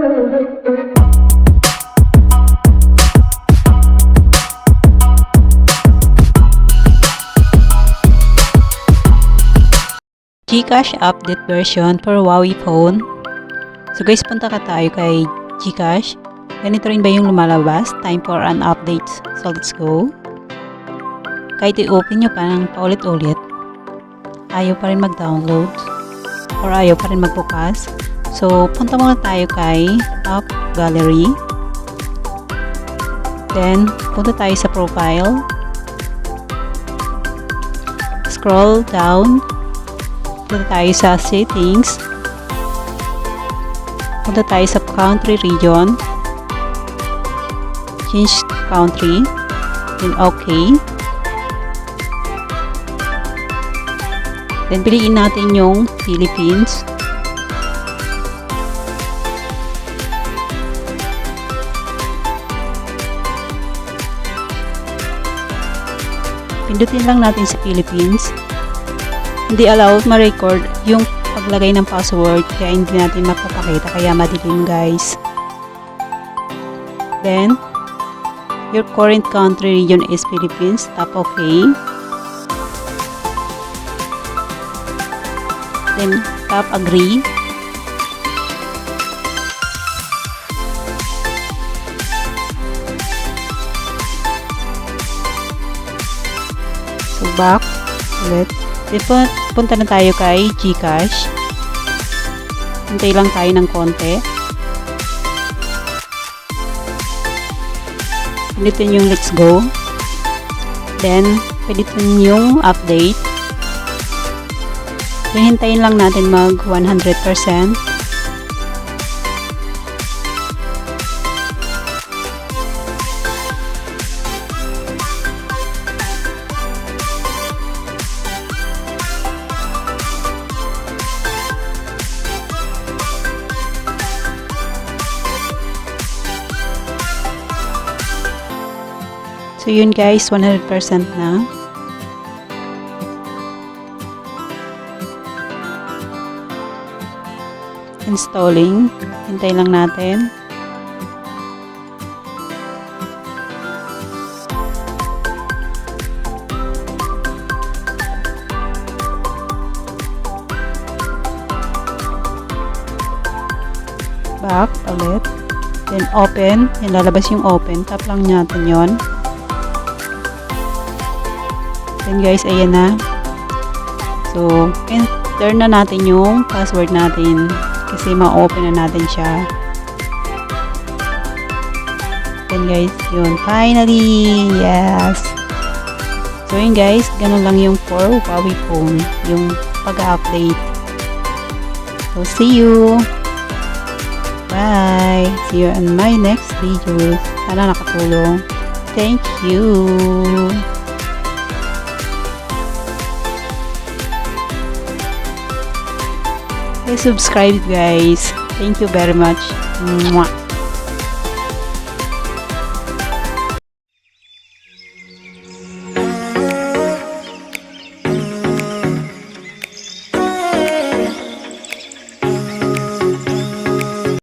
Gcash update version for Huawei phone. So guys, punta ka tayo kay Gcash. Ganito rin ba yung lumalabas? Time for an update. So let's go. Kahit i-open nyo pa ng paulit-ulit, ayaw pa rin mag-download or ayaw pa rin magbukas. So punta muna tayo kay App Gallery. Then punta tayo sa profile. Scroll down. Punta tayo sa settings. Punta tayo sa country region. Change country. Then okay. Then piliin natin yung Philippines. Pindutin lang natin sa Philippines. Hindi allowed ma-record yung paglagay ng password, kaya hindi natin mapapakita, kaya madilim guys. Then your current country region is Philippines. Tap OK. Then tap agree. So back ulit. Then punta na tayo kay Gcash. Hintay lang tayo ng konti. Pindutin yung let's go. Then pindutin yung update. Then hintayin lang natin mag 100%. So yun guys, 100% na. Installing. Hintay lang natin. Back ulit. Then open. Yan, lalabas yung open. Tap lang natin yon. Then guys, ayan na. So, enter na natin yung password natin kasi ma-open na natin siya. Then guys, yun. Finally! Yes! So yun guys, ganun lang yung for Huawei phone. Yung pag-update. So, see you! Bye! See you in my next video. Sana nakatulong. Thank you! Subscribe guys. Thank you very much. Mwah.